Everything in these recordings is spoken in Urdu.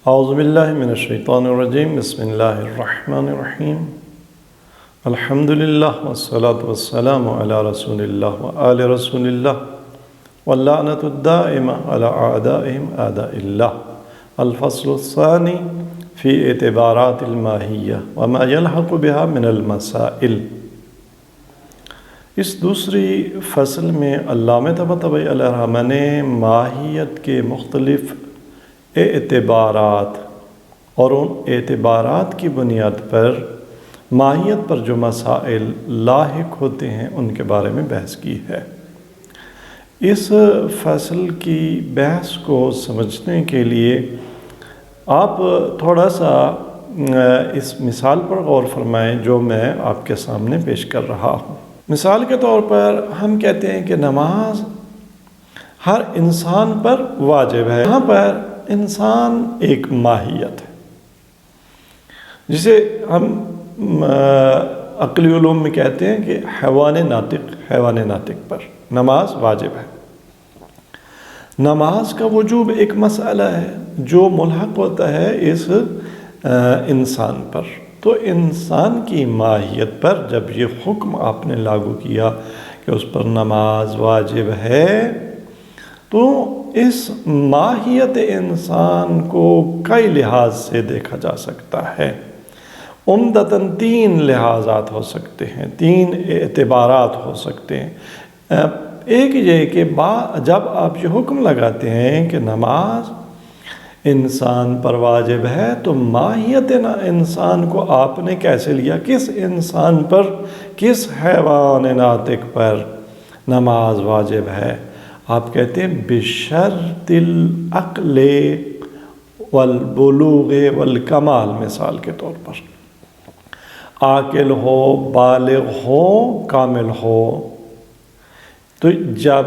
اعوذ باللہ من الشیطان الرجیم بسم اللہ الرحمن الرحیم الحمدللہ والصلاة والسلام علی رسول اللہ وآل رسول اللہ واللعنۃ الدائمہ علی اعدائہم اعداء اللہ الفصل الثانی فی اعتبارات الماہیہ وما یلحق بها من المسائل۔ اس دوسری فصل میں علامہ طباطبائی علیہ الرحمہ نے ماہیت کے مختلف اعتبارات اور ان اعتبارات کی بنیاد پر ماہیت پر جو مسائل لاحق ہوتے ہیں ان کے بارے میں بحث کی ہے۔ اس فصل کی بحث کو سمجھنے کے لیے آپ تھوڑا سا اس مثال پر غور فرمائیں جو میں آپ کے سامنے پیش کر رہا ہوں۔ مثال کے طور پر ہم کہتے ہیں کہ نماز ہر انسان پر واجب ہے۔ یہاں پر انسان ایک ماہیت ہے جسے ہم عقلی علوم میں کہتے ہیں کہ حیوان ناطق پر نماز واجب ہے۔ نماز کا وجوب ایک مسئلہ ہے جو ملحق ہوتا ہے اس انسان پر۔ تو انسان کی ماہیت پر جب یہ حکم آپ نے لاگو کیا کہ اس پر نماز واجب ہے تو اس ماہیت انسان کو کئی لحاظ سے دیکھا جا سکتا ہے۔ عمدتاً تین لحاظات ہو سکتے ہیں، تین اعتبارات ہو سکتے ہیں۔ ایک یہ کہ جب آپ یہ حکم لگاتے ہیں کہ نماز انسان پر واجب ہے تو ماہیت انسان کو آپ نے کیسے لیا، کس انسان پر، کس حیوان ناطق پر نماز واجب ہے۔ آپ کہتے ہیں بشرط العقل والبلوغ والکمال، مثال کے طور پر عاقل ہو، بالغ ہو، کامل ہو۔ تو جب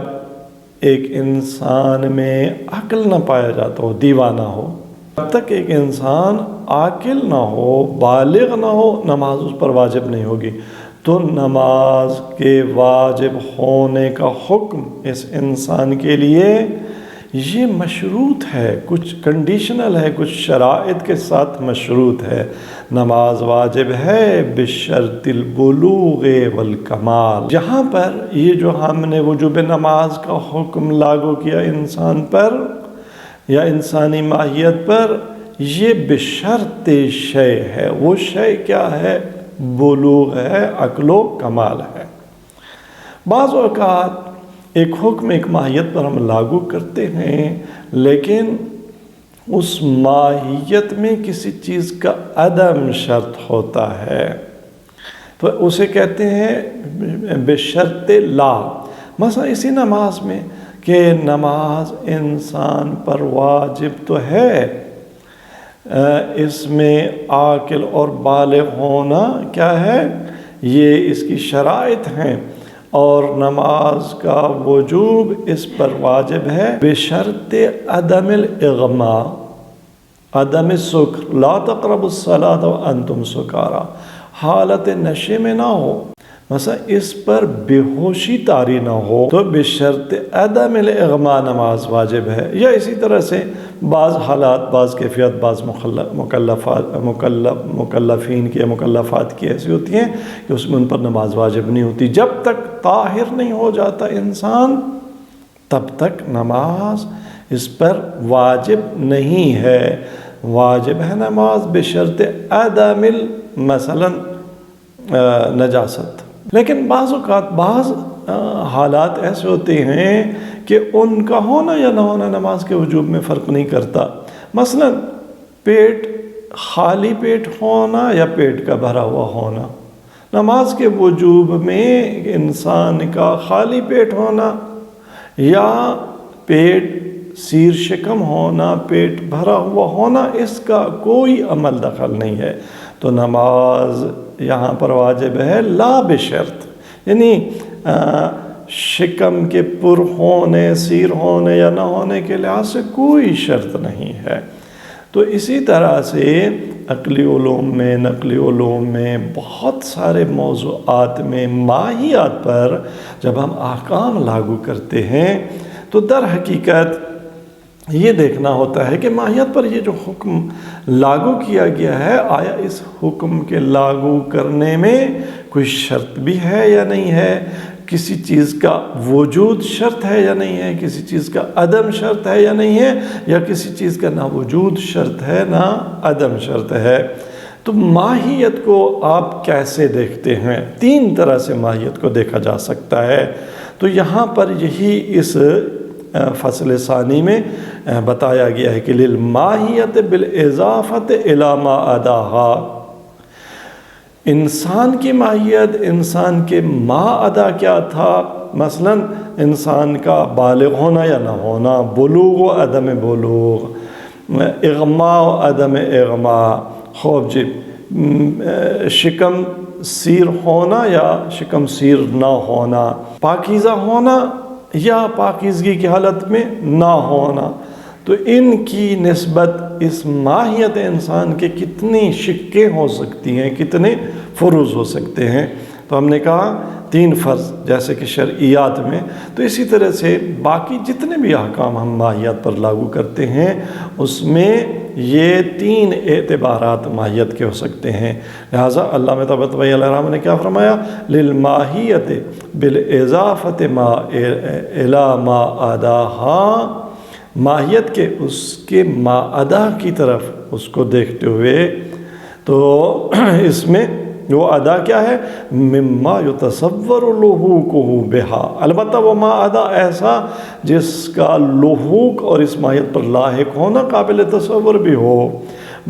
ایک انسان میں عقل نہ پایا جاتا ہو، دیوانہ ہو، جب تک ایک انسان عاقل نہ ہو، بالغ نہ ہو، نماز اس پر واجب نہیں ہوگی۔ تو نماز کے واجب ہونے کا حکم اس انسان کے لیے یہ مشروط ہے، کچھ کنڈیشنل ہے، کچھ شرائط کے ساتھ مشروط ہے۔ نماز واجب ہے بشرط البلوغ والکمال۔ جہاں پر یہ جو ہم نے وجوب نماز کا حکم لاگو کیا انسان پر یا انسانی ماہیت پر، یہ بشرط شے ہے۔ وہ شے کیا ہے؟ بلوغ ہے، عقل و کمال ہے۔ بعض اوقات ایک حکم ایک ماہیت پر ہم لاگو کرتے ہیں لیکن اس ماہیت میں کسی چیز کا عدم شرط ہوتا ہے تو اسے کہتے ہیں بشرط لا۔ مثلا اسی نماز میں کہ نماز انسان پر واجب تو ہے، اس میں عاقل اور بالغ ہونا کیا ہے، یہ اس کی شرائط ہیں، اور نماز کا وجوب اس پر واجب ہے بشرط عدم الاغماء، عدم السکر، لا تقربوا الصلاۃ وانتم سکارى، حالت نشے میں نہ ہو، مثلا اس پر بے ہوشی طاری نہ ہو تو بشرط عدم الاغماء نماز واجب ہے۔ یا اسی طرح سے بعض حالات، بعض کیفیت، بعض مکلفین کی مکلفات کی ایسی ہوتی ہیں کہ اس میں ان پر نماز واجب نہیں ہوتی۔ جب تک طاہر نہیں ہو جاتا انسان تب تک نماز اس پر واجب نہیں ہے۔ واجب ہے نماز بشرط عدم مثلا نجاست۔ لیکن بعض اوقات بعض حالات ایسے ہوتے ہیں کہ ان کا ہونا یا نہ ہونا نماز کے وجوب میں فرق نہیں کرتا۔ مثلا پیٹ خالی پیٹ ہونا یا پیٹ کا بھرا ہوا ہونا، نماز کے وجوب میں انسان کا خالی پیٹ ہونا یا پیٹ سیر شکم ہونا، پیٹ بھرا ہوا ہونا، اس کا کوئی عمل دخل نہیں ہے۔ تو نماز یہاں پر واجب ہے لا بشرط، یعنی شکم کے پر ہونے، سیر ہونے یا نہ ہونے کے لحاظ سے کوئی شرط نہیں ہے۔ تو اسی طرح سے عقلی علوم میں، نقلی علوم میں، بہت سارے موضوعات میں ماہیات پر جب ہم احکام لاگو کرتے ہیں تو در حقیقت یہ دیکھنا ہوتا ہے کہ ماہیت پر یہ جو حکم لاگو کیا گیا ہے، آیا اس حکم کے لاگو کرنے میں کوئی شرط بھی ہے یا نہیں ہے، کسی چیز کا وجود شرط ہے یا نہیں ہے، کسی چیز کا عدم شرط ہے یا نہیں ہے، یا کسی چیز کا نہ وجود شرط ہے نہ عدم شرط ہے۔ تو ماہیت کو آپ کیسے دیکھتے ہیں؟ 3 طرح سے ماہیت کو دیکھا جا سکتا ہے۔ تو یہاں پر یہی اس فصل ثانی میں بتایا گیا ہے کہ للماہیت بالاضافت الی ما عداہا، انسان کی ماہیت، انسان کے ما عدا کیا تھا، مثلا انسان کا بالغ ہونا یا نہ ہونا، بلوغ و عدم بلوغ، اغماء و عدم اغماء، خوب جی شکم سیر ہونا یا شکم سیر نہ ہونا، پاکیزہ ہونا یا پاکیزگی کی حالت میں نہ ہونا۔ تو ان کی نسبت اس ماہیت انسان کے کتنی شقیں ہو سکتی ہیں، کتنے فروض ہو سکتے ہیں۔ تو ہم نے کہا 3 فرض جیسے کہ شرعیات میں، تو اسی طرح سے باقی جتنے بھی احکام ہم ماہیت پر لاگو کرتے ہیں اس میں یہ 3 اعتبارات ماہیت کے ہو سکتے ہیں۔ لہٰذا علامہ طباطبائی علیہ الرحمہ نے کیا فرمایا؟ للماہیت بالاضافت ما الی ما عداہا، ماہیت کے اس کے ما عدا کی طرف اس کو دیکھتے ہوئے، تو اس میں وہ ادا کیا ہے؟ مما یتصور لحوقہ بہا، البتہ وہ ما ادا ایسا جس کا لحوق اور اس ماہیت پر لاحق ہونا قابل تصور بھی ہو۔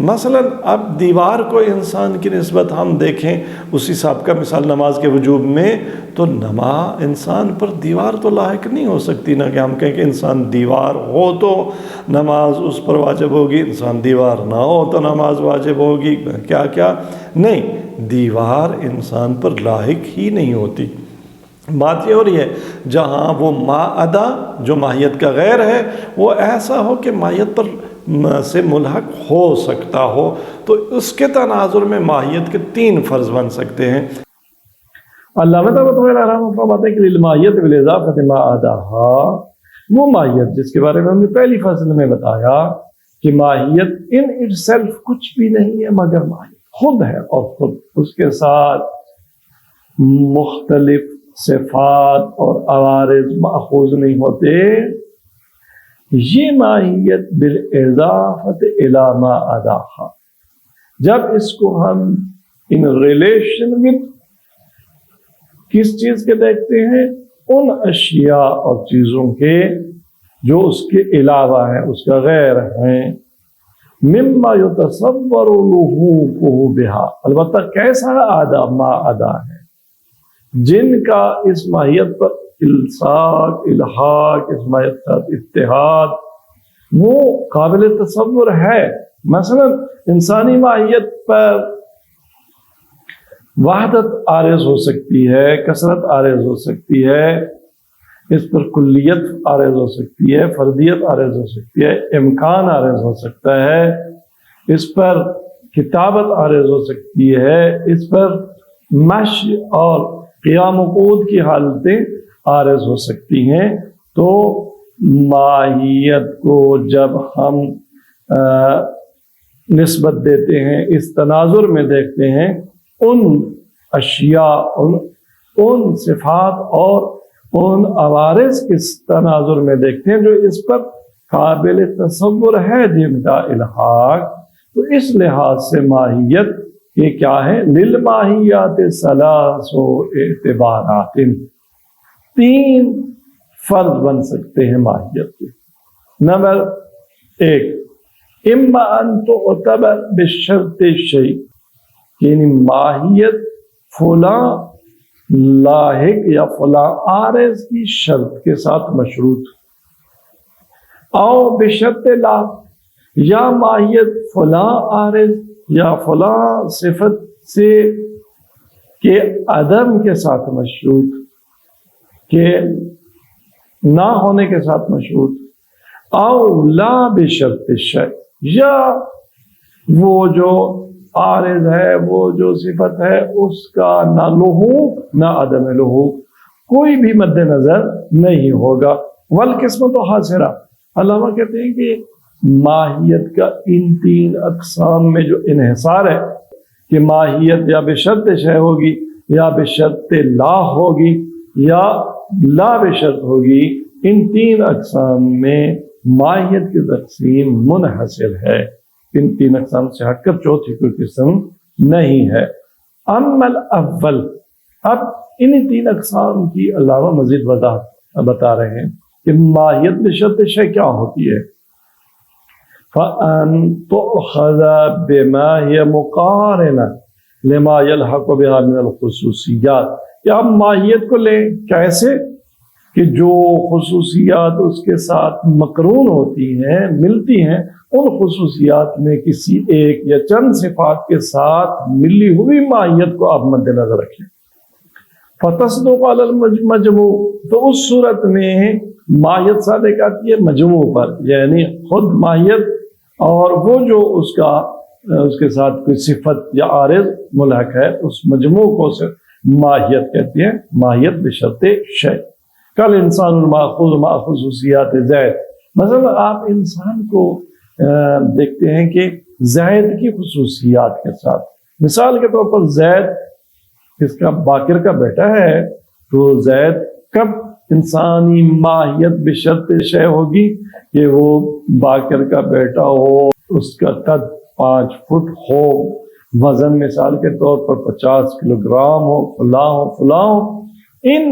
مثلا اب دیوار کو انسان کی نسبت ہم دیکھیں، اسی حساب کا مثال نماز کے وجوب میں، تو نماز انسان پر دیوار تو لاحق نہیں ہو سکتی، نہ کہ ہم کہیں کہ انسان دیوار ہو تو نماز اس پر واجب ہوگی، انسان دیوار نہ ہو تو نماز واجب ہوگی، کیا کیا نہیں، دیوار انسان پر لاحق ہی نہیں ہوتی۔ بات یہ ہو رہی ہے جہاں وہ ما عدا جو ماہیت کا غیر ہے وہ ایسا ہو کہ ماہیت پر سے ملحق ہو سکتا ہو، تو اس کے تناظر میں ماہیت کے 3 فرض بن سکتے ہیں۔ علامہ طباطبائی علیہ الرحمہ فرماتے ہیں کہ للماہیت بالاضافت ما عداہا، وہ ماہیت جس کے بارے میں ہم نے پہلی فصل میں بتایا کہ ماہیت ان اٹ سیلف کچھ بھی نہیں ہے مگر ماہیت خود ہے، اور خود اس کے ساتھ مختلف صفات اور عوارض ماخوذ نہیں ہوتے، یہ ماہیت بالاضافت الی ما عداہا، جب اس کو ہم ان ریلیشن ود کس چیز کے دیکھتے ہیں؟ ان اشیاء اور چیزوں کے جو اس کے علاوہ ہیں، اس کا غیر ہیں، مما یتصور لحوقہ بہا، البتہ کیسا ادا ما ادا ہے جن کا اس ماہیت پر الصاق الحاق، اس ماہیت کا اتحاد وہ قابل تصور ہے۔ مثلا انسانی ماہیت پر وحدت عارض ہو سکتی ہے، کثرت عارض ہو سکتی ہے، اس پر کلیت عارض ہو سکتی ہے، فردیت عارض ہو سکتی ہے، امکان عارض ہو سکتا ہے، اس پر کتابت عارض ہو سکتی ہے، اس پر مشی اور قیام و قعود کی حالتیں عارض ہو سکتی ہیں۔ تو ماہیت کو جب ہم نسبت دیتے ہیں، اس تناظر میں دیکھتے ہیں، ان اشیاء، ان صفات اور ان عوارض کے تناظر میں دیکھتے ہیں جو اس پر قابل تصور ہے جن کا الحاق، تو اس لحاظ سے ماہیت یہ کیا ہے؟ للماہیات ثلاث اعتبارات، 3 فرض بن سکتے ہیں ماہیت کے۔ نمبر 1، اما ان تعتبر بشرط الشیء، یعنی ماہیت فلاں لاحق یا فلاں عارض کی شرط کے ساتھ مشروط، او بشرط لا، یا ماہیت فلاں عارض یا فلاں صفت سے کے عدم کے ساتھ مشروط، کہ نہ ہونے کے ساتھ مشروط، او لا بشرط الشیء، یا وہ جو عارض ہے، وہ جو صفت ہے، اس کا نہ لحوق نہ عدم لحوق کوئی بھی مد نظر نہیں ہوگا۔ والقسمۃ حاصرہ، علامہ کہتے ہیں کہ ماہیت کا ان تین اقسام میں جو انحصار ہے کہ ماہیت یا بشرط شے ہوگی یا بشرط لا ہوگی یا لا بشرط ہوگی، ان تین اقسام میں ماہیت کی تقسیم منحصر ہے، ان تین اقسام سے ہٹ کر چوتھی کوئی قسم نہیں ہے۔ اما الاول، اب ان تین اقسام کی علامہ مزید وضاحت بتا رہے ہیں کہ ماہیت بشرط شے کیا ہوتی ہے۔ فَأَن تُؤْخَذَ بِمَا هِيَ مُقَارِنَةٌ لِمَا يَلْحَقُ بِهَا مِنَ الْخُصُوصِيَّاتِ، کہ ہم ماہیت کو لیں کیسے کہ جو خصوصیات اس کے ساتھ مقرون ہوتی ہیں، ملتی ہیں، ان خصوصیات میں کسی ایک یا چند صفات کے ساتھ ملی ہوئی ماہیت کو آپ مد نظر رکھیں۔ فَتَصْدُقُ عَلَى الْمَجْمُوعِ، تو اس صورت میں ماہیت صادق آتی ہے مجموع پر، یعنی خود ماہیت اور وہ جو اس کے ساتھ کوئی صفت یا عارض ملحق ہے، اس مجموع کو صرف ماہیت کہتے ہیں، ماہیت بشرط شے۔ کل انسان الماخوذ مع خصوصیات زید، مثلا آپ انسان کو دیکھتے ہیں کہ زید کی خصوصیات کے ساتھ، مثال کے طور پر زید اس کا باقر کا بیٹا ہے، تو زید کب انسانی ماہیت بشرط شے ہوگی کہ وہ باقر کا بیٹا ہو، اس کا قد 5 فٹ ہو، وزن مثال کے طور پر 50 کلو گرام ہو، فلاں ہو، ان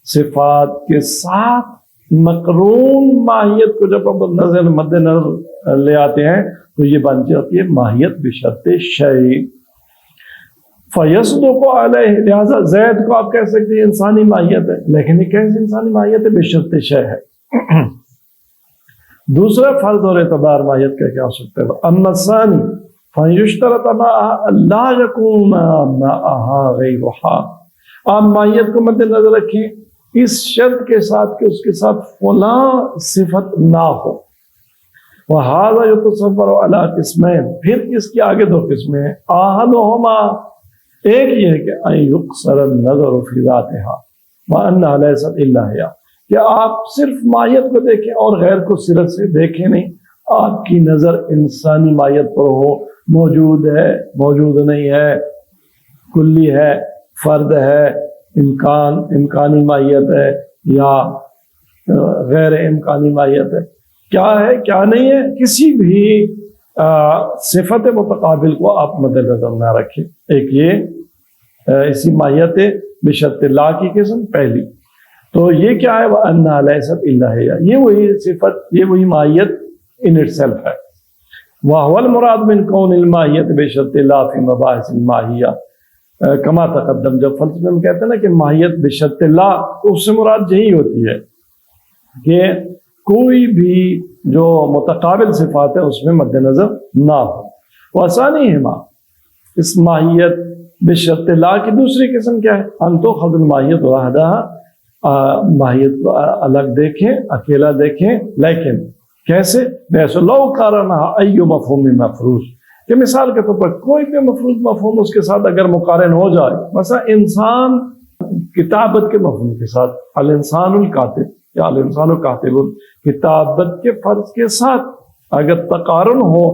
صفات کے ساتھ مقرون ماہیت کو جب ہم مد نظر لے آتے ہیں تو یہ بن جاتی ہے ماہیت بشرط شے۔ فَيَصْدُقُ عَلَيْهِ، لہٰذا زید کو آپ کہہ سکتے ہیں انسانی ماہیت ہے، لیکن یہ کیسے انسانی ماہیت ہے؟ بشرط شے ہے۔ دوسرا فرض اور اعتبار ماہیت کا کیا ہو سکتا ہے؟ اما الثانی فَيُشْتَرَطَ مَعَهَا لَا يَكُونَ مَعَهَا غَيْرُهَا، آپ ماہیت کو مد نظر رکھیں اس شرط کے ساتھ کہ اس کے ساتھ فلاں صفت نہ ہو۔ وَهَذَا يُتَصَوَّرُ عَلَىٰ قِسْمَيْنِ، پھر اس کی آگے دو قسمیں ہیں۔ أَحَدُهُمَا، ایک یہ ہے کہ أَن يُقْصَرَ النَّظَرُ فِي ذَاتِهَا وَأَنَّهَا لَيْسَتْ إِلَّا هِيَ، کہ آپ صرف ماہیت کو دیکھیں اور غیر کو صرف سے دیکھیں نہیں، آپ کی نظر انسانی ماہیت پر ہو، موجود ہے، موجود نہیں ہے، کلی ہے، فرد ہے، امکانی ماہیت ہے یا غیر امکانی ماہیت ہے، کیا ہے کیا نہیں ہے، کسی بھی صفت متقابل کو آپ مد نظر نہ رکھیں۔ ایک یہ اسی ماہیت بشرط لا کی قسم پہلی، تو یہ کیا ہے؟ وَأَنَّهَا لَيْسَتْ إِلَّا هِيَ، یہ وہی صفت، یہ وہی ماہیت ان اٹ سیلف ہے۔ وَهُوَ الْمُرَادُ مِنْ كَوْنِ الْمَاهِيَةِ بِشَرْطِ لَا فِي مَبَاحِثِ الْمَاهِيَّةِ کما تقدم، جب فلسفے میں کہتے ہیں نا کہ ماہیت بشرط لا، تو اس سے مراد یہی ہوتی ہے کہ کوئی بھی جو متقابل صفات ہے اس میں مد نظر نہ ہو۔ وَثَانِيهِمَا، اس ماہیت بشرط لا کی دوسری قسم کیا ہے؟ أَن تُؤْخَذَ الْمَاهِيَةُ وَحْدَهَا، ماہیت کو الگ دیکھیں، اکیلا دیکھیں، لیکن کیسے؟ ویسے لو قارنها أي مفہوم مفروض، کہ مثال کے طور پر کوئی بھی مفروض مفہوم اس کے ساتھ اگر مقارن ہو جائے، مثلا انسان کتابت کے مفہوم کے ساتھ، الانسان الکاتب یا الانسان الکاتب، کتابت کے فرض کے ساتھ اگر تقارن ہو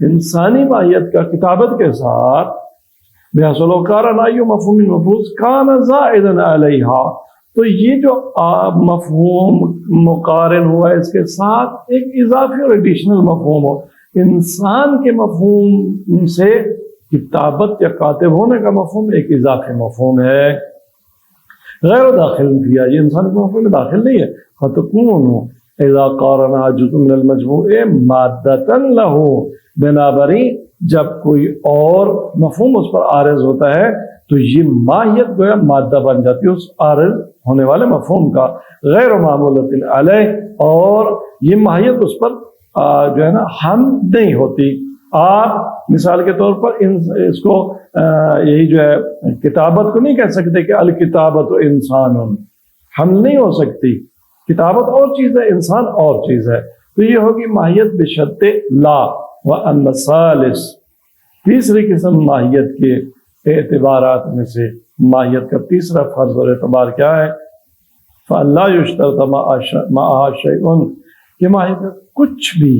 انسانی ماہیت کا کتابت کے ساتھ، بحیث لو قارن أي مفہوم مفروض كان زائدا علیہا، تو یہ جو مفہوم مقارن ہوا ہے اس کے ساتھ ایک اضافی اور ایڈیشنل مفہوم ہو، انسان کے مفہوم سے کتابت یا کاتب ہونے کا مفہوم ایک اضافی مفہوم ہے، غیر داخل کیا، یہ انسان کے مفہوم میں داخل نہیں ہے۔ فَتَكُونُ إِذَا قَارَنَهَا جُزْءٌ مِنَ الْمَجْمُوعِ مَادَّةً لَهُ، بنابری جب کوئی اور مفہوم اس پر عارض ہوتا ہے تو یہ ماہیت گویا مادہ بن جاتی ہے اس عارض ہونے والے مفہوم کا، غیر معمولۃ علیہ، اور یہ ماہیت اس پر جو ہے نا ہم نہیں ہوتی۔ آپ مثال کے طور پر اس کو یہی جو ہے کتابت کو نہیں کہہ سکتے کہ الکتابت انسان، ہم نہیں ہو سکتی، کتابت اور چیز ہے، انسان اور چیز ہے، تو یہ ہوگی ماہیت بشرط لا۔ وَأَمَّا الثَّالِثُ، تیسری قسم ماہیت کے اعتبارات میں سے ماہیت کا تیسرا فرض اور اعتبار کیا ہے؟ فَأَلَّا يُشْتَرَطَ مَعَهَا شَيْءٌ، کہ ماہیت کا کچھ بھی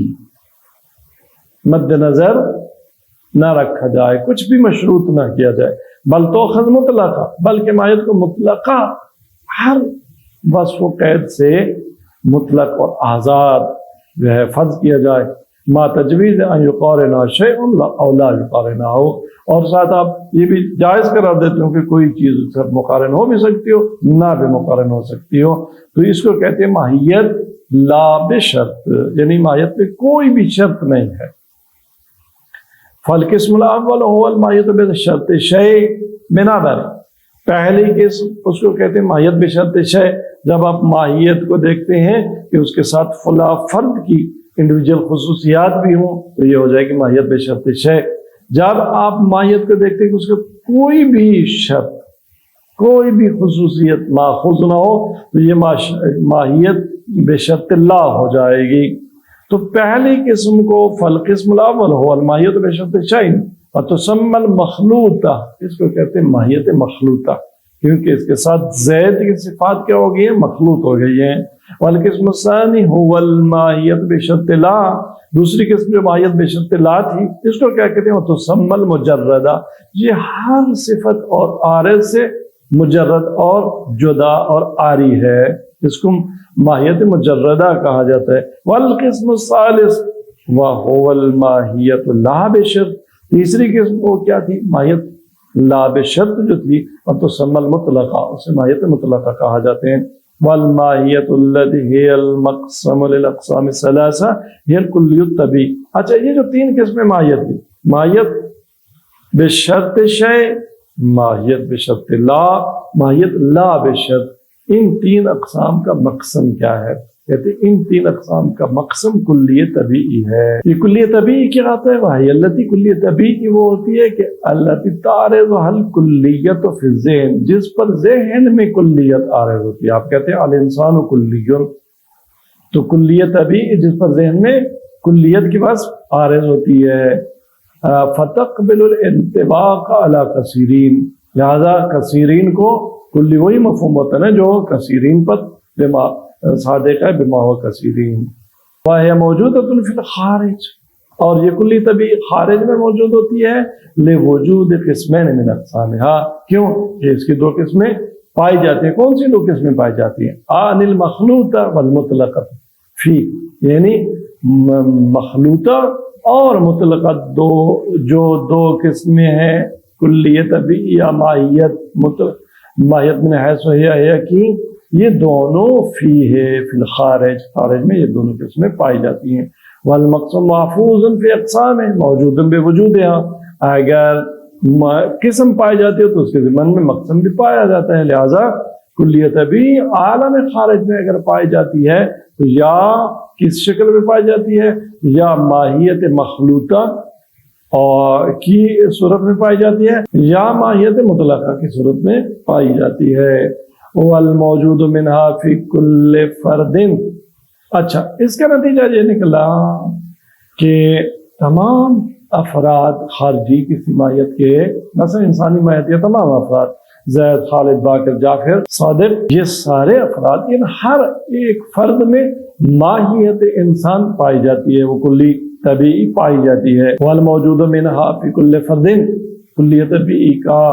مد نظر نہ رکھا جائے، کچھ بھی مشروط نہ کیا جائے، بل تؤخذ مطلقہ، بلکہ ماہیت کو مطلقہ ہر وصف و قید سے مطلق اور آزاد جو ہے فرض کیا جائے، ما تجویز ان یقارن شیء او لا یقارن ہو، اور ساتھ آپ یہ بھی جائز قرار دیتے ہو کہ کوئی چیز سے مقارن ہو بھی سکتی ہو، نہ بھی مقارن ہو سکتی ہو، تو اس کو کہتے ہیں ماہیت لا بشرط، یعنی ماہیت پہ کوئی بھی شرط نہیں ہے۔ فالقسم الاول هو الماہیت بشرط شیء بنابر، پہلی قسم اس کو کہتے ہیں ماہیت بشرط شیء، جب آپ ماہیت کو دیکھتے ہیں کہ اس کے ساتھ فلاں فرد کی انڈیویجول خصوصیات بھی ہوں تو یہ ہو جائے گی ماہیت بشرط شیء۔ جب آپ ماہیت کو دیکھتے ہیں کہ اس کا کوئی بھی شرط، کوئی بھی خصوصیت ماخوذ نہ ہو تو یہ ماہیت بشرط لا ہو جائے گی۔ تو پہلی قسم کو فالقسم الاول ہو الماہیت بشرط شیء وتسمى المخلوطہ، اس کو کہتے ہیں ماہیت مخلوطہ، کیونکہ اس کے ساتھ زید کی صفات کیا ہو گئی ہیں؟ مخلوط ہو گئی ہیں۔ والقسم الثانی هو الماہیت بشرط لا، دوسری قسم جو ماہیت بشرط لا تھی اس کو کیا کہتے ہیں؟ وتسمى المجردہ، یہ ہر صفت اور عارض سے مجرد اور جدا اور عاری ہے، اس کو ماہیت مجردہ کہا جاتا ہے۔ والقسم الثالث وهو الماہیت لا بشرط، تیسری قسم وہ کیا تھی؟ ماہیت لا بشرط جو تھی، اور تو تسمى المطلقہ، اسے ماہیت مطلقہ کہا جاتے ہیں۔ والماہیت التي هي المقسم للاقسام الثلاثہ هي الکلی الطبیعی۔ اچھا، یہ جو تین قسمیں ماہیت کی، ماہیت بشرط شیء، ماہیت بشرط لا، ماہیت لا بشرط، ان تین اقسام کا مقسم کیا ہے؟ کہتے ہیں ان تین اقسام کا مقسم کلیہ طبیعی ہے۔ یہ کلیہ طبیعی کیا آتا ہے؟ وہی التی، کلیہ طبیعی کی وہ ہوتی ہے کہ التی تعرض الکلیت فی الذہن، جس پر ذہن میں کلیت عارض ہوتی ہے۔ آپ کہتے ہیں الانسان کلی، تو کلیہ طبیعی جس پر ذہن میں کلیت کی بس عارض ہوتی ہے۔ فتقبل الانطباق علی کثیرین، لہذا کثیرین کو کلی وہی مفہوم ہوتا ہے نا جو کثیرین پر بما صادق ہے، بما ہوا کثیرین۔ وہی موجودۃ فی الخارج، اور یہ کلی طبیعی خارج میں موجود ہوتی ہے، لوجود قسمین من اقسامہا، کیوں کہ اس کی دو قسمیں پائی جاتی ہیں۔ کون سی دو قسمیں پائی جاتی ہیں؟ عن المخلوطہ والمطلقہ فی، یعنی مخلوطہ اور مطلقہ دو قسمیں ہیں، کلیہ طبیعی یا ماہیت من حیث ہے کی، یہ دونوں فی ہے، فی الخارج، خارج میں یہ دونوں قسمیں پائی جاتی ہیں۔ والمقسم محفوظ فی اقسام، موجود بوجودہا، اگر قسم پائی جاتی ہے تو اس کے ضمن میں مقسم بھی پایا جاتا ہے، لہذا کلیہ طبیعی عالم خارج میں اگر پائی جاتی ہے تو یا کس شکل میں پائی جاتی ہے؟ یا ماہیت مخلوطہ اور کی صورت میں پائی جاتی ہے، یا ماہیت مطلقہ کی صورت میں پائی جاتی ہے۔ والموجود منها فی کل فرد، اچھا اس کا نتیجہ یہ نکلا کہ تمام افراد خارجی کسی ماہیت کے، مثلا انسانی ماہیت کے تمام افراد، زید، خالد، باقر، جعفر، صادق، یہ سارے افراد، ان ہر ایک فرد میں ماہیت انسان پائی جاتی ہے، وہ کلی طبیعی پائی جاتی ہے۔ والموجود منها فی کل فرد، کلیہ طبیعی کا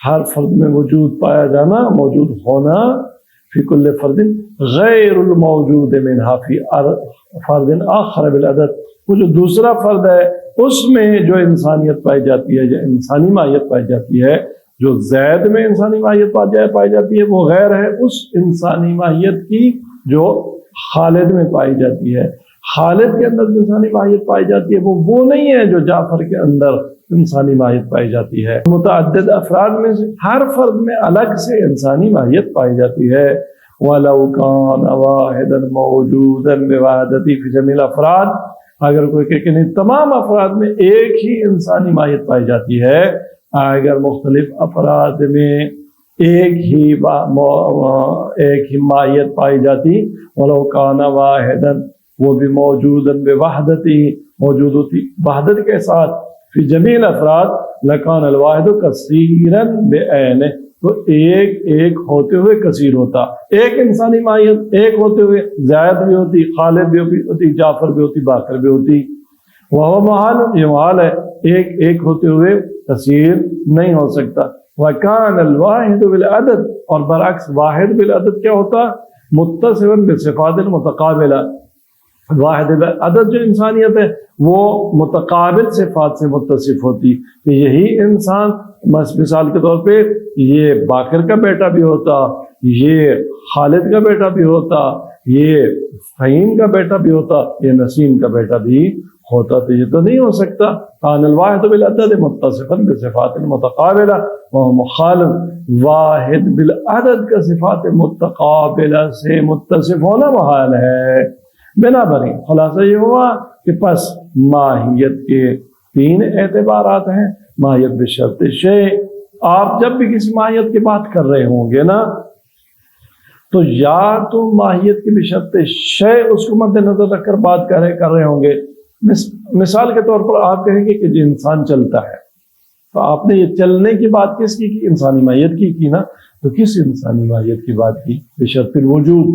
ہر فرد میں وجود پایا جانا، موجود ہونا، فی کل فرد غیر الموجود منها فی فرد آخر بالعدد، وہ جو دوسرا فرد ہے اس میں جو انسانیت پائی جاتی ہے یا انسانی ماہیت پائی جاتی ہے، جو زید میں انسانی ماہیت پائی جاتی ہے وہ غیر ہے اس انسانی ماہیت کی جو خالد میں پائی جاتی ہے۔ خالد کے اندر جو انسانی ماہیت پائی جاتی ہے وہ نہیں ہے جو جعفر کے اندر انسانی ماہیت پائی جاتی ہے۔ متعدد افراد میں سے ہر فرد میں الگ سے انسانی ماہیت پائی جاتی ہے۔ وَلَوْ كَانَ وَاحِدًا مَوْجُودًا بِوَحْدَتِهِ فِي جَمِيعِ الْأَفْرَادِ، اگر کوئی کہ نہیں تمام افراد میں ایک ہی انسانی ماہیت پائی جاتی ہے، اگر مختلف افراد میں ایک ہی ماہیت پائی جاتی، وَلَوْ كَانَ وَاحِدًا، وہ بھی موجوداً بوحدتی، موجود ہوتی وحدت کے ساتھ، فی جمیع الافراد، لکان الواحد کثیراً بعینہ، تو ایک ایک ہوتے ہوئے کثیر ہوتا، ایک انسانی ماہیت ایک ہوتے ہوئے زید بھی ہوتی، خالد بھی ہوتی، جعفر بھی ہوتی، باقر بھی ہوتی۔ وہ محال، یہ محال ہے، ایک ایک ہوتے ہوئے کثیر نہیں ہو سکتا۔ وَكَانَ الْوَاحِدُ بِالْعَدَدِ، اور برعکس واحد بالعدد کیا ہوتا؟ متصفاً بصفات متقابلہ، واحد بالعدد جو انسانیت ہے وہ متقابل صفات سے متصف ہوتی، کہ یہی انسان مثال کے طور پہ یہ باقر کا بیٹا بھی ہوتا، یہ خالد کا بیٹا بھی ہوتا، یہ فہیم کا بیٹا بھی ہوتا، یہ نسیم کا بیٹا بھی ہوتا، تو یہ تو نہیں ہو سکتا۔ کان الواحد بالعدد متصفا بصفات متقابلہ وهو مخالف، واحد بالعدد کا صفات متقابلہ سے متصف ہونا محال ہے۔ بنابراین خلاصہ یہ ہوا کہ پس ماہیت کے تین اعتبارات ہیں۔ ماہیت بشرط شے، آپ جب بھی کسی ماہیت کی بات کر رہے ہوں گے نا، تو یا تو ماہیت کی بشرط شے اس کو مد نظر رکھ کر بات کر رہے ہوں گے۔ مثال کے طور پر آپ کہیں گے کہ جو انسان چلتا ہے، تو آپ نے یہ چلنے کی بات کس کی انسانی ماہیت کی نا، تو کس انسانی ماہیت کی بات کی؟ بشرط الوجود،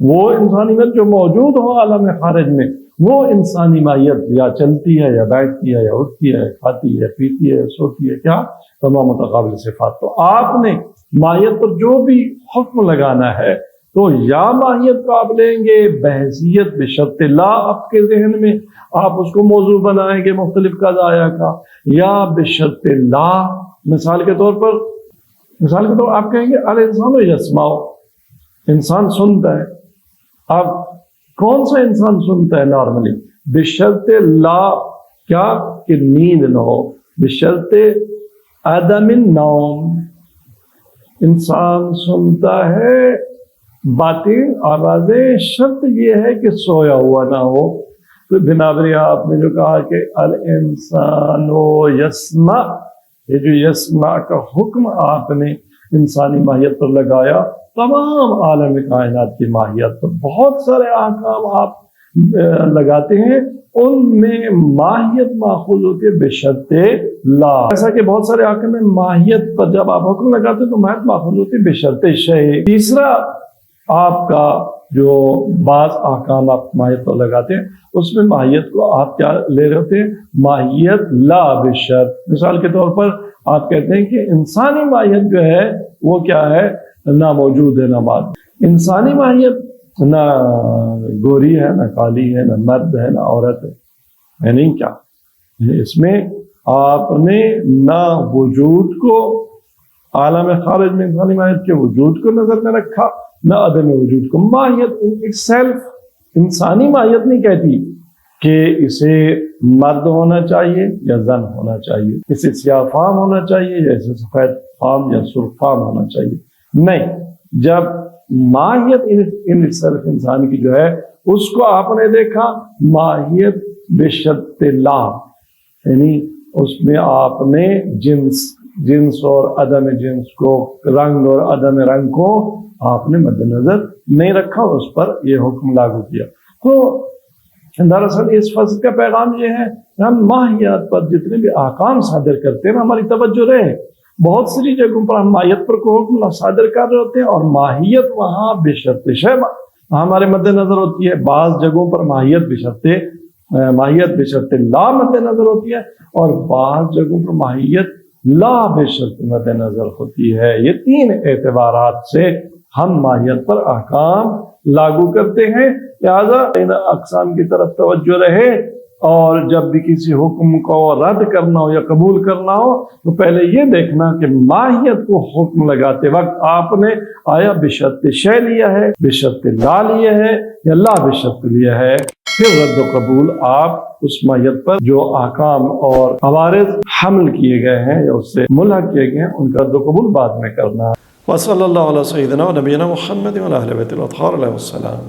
وہ انسانی ماہیت جو موجود ہو عالم خارج میں، وہ انسانی ماہیت یا چلتی ہے یا بیٹھتی ہے یا اٹھتی ہے، کھاتی ہے، پیتی ہے، سوتی ہے، کیا تمام متقابل صفات۔ تو آپ نے ماہیت پر جو بھی حکم لگانا ہے تو یا ماہیت کو آپ لیں گے بحیثیت بشرط لا، آپ کے ذہن میں آپ اس کو موضوع بنائیں گے مختلف قضایا کا، یا بشرط لا، مثال کے طور آپ کہیں گے الانسان یسمع، انسان سنتا ہے۔ اب کون سا انسان سنتا ہے نارملی؟ بشرط لا، کیا کہ نیند نہ ہو، بشرط عدم النوم، انسان سنتا ہے باطن آوازیں، شرط یہ ہے کہ سویا ہوا نہ ہو۔ تو بنابراین آپ نے جو کہا کہ الانسان یسمع، یہ جو یسمع کا حکم آپ نے انسانی ماہیت پر لگایا، تمام عالم کائنات کی ماہیت پر بہت سارے احکام آپ لگاتے ہیں، ان میں ماہیت ماخوذ ہوتی ہے بشرط لا۔ ایسا کہ بہت سارے احکام میں ماہیت پر جب آپ حکم لگاتے ہیں تو ماہیت ماخوذ ہوتی ہے بشرط شے۔ تیسرا آپ کا جو بعض احکام آپ ماہیت پر لگاتے ہیں اس میں ماہیت کو آپ کیا لے رہے ہوتے ہیں؟ ماہیت لا بشرط۔ مثال کے طور پر آپ کہتے ہیں کہ انسانی ماہیت جو ہے وہ کیا ہے؟ نہ موجود ہے، نہ بات۔ انسانی ماہیت نہ گوری ہے، نہ کالی ہے، نہ مرد ہے، نہ عورت ہے، یعنی کیا؟ اس میں آپ نے نہ وجود کو، عالم خارج میں انسانی ماہیت کے وجود کو نظر میں رکھا، نہ عدم وجود کو۔ ماہیت ان اٹ سیلف، انسانی ماہیت نہیں کہتی کہ اسے مرد ہونا چاہیے یا زن ہونا چاہیے، اسے سیاہ فام ہونا چاہیے یا اسے سفید فام یا سرخ فام ہونا چاہیے، نہیں۔ جب ماہیت ان اٹ سیلف انسان کی جو ہے اس کو آپ نے دیکھا ماہیت بشرط لا، یعنی اس میں آپ نے جنس اور عدم جنس کو، رنگ اور عدم رنگ کو آپ نے مد نظر نہیں رکھا اور اس پر یہ حکم لاگو کیا۔ تو دراصل اس فصل کا پیغام یہ ہے کہ ہم ماہیت پر جتنے بھی احکام صادر کرتے ہیں ہماری توجہ رہے، بہت سی جگہوں پر ہم ماہیت پر کوئی حکم صادر کر رہے ہوتے ہیں اور ماہیت وہاں بشرط شے ہمارے مد نظر ہوتی ہے، بعض جگہوں پر ماہیت بشرط لا مد نظر ہوتی ہے اور بعض جگہوں پر ماہیت لا بشرط مد نظر ہوتی ہے۔ یہ تین اعتبارات سے ہم ماہیت پر احکام لاگو کرتے ہیں، لہذا ان اقسام کی طرف توجہ رہے، اور جب بھی کسی حکم کو رد کرنا ہو یا قبول کرنا ہو تو پہلے یہ دیکھنا کہ ماہیت کو حکم لگاتے وقت آپ نے آیا بشرط شے لیا ہے، بشرط لا لیا ہے یا لا بشرط لیا ہے، پھر رد و قبول آپ اس ماہیت پر جو احکام اور عوارض حمل کیے گئے ہیں یا اس سے ملحق کیے گئے ہیں ان کا رد و قبول بعد میں کرنا۔ وصلی اللہ علیہ سیدنا و نبینا محمد و علیہ الطاہرین علیہ السلام۔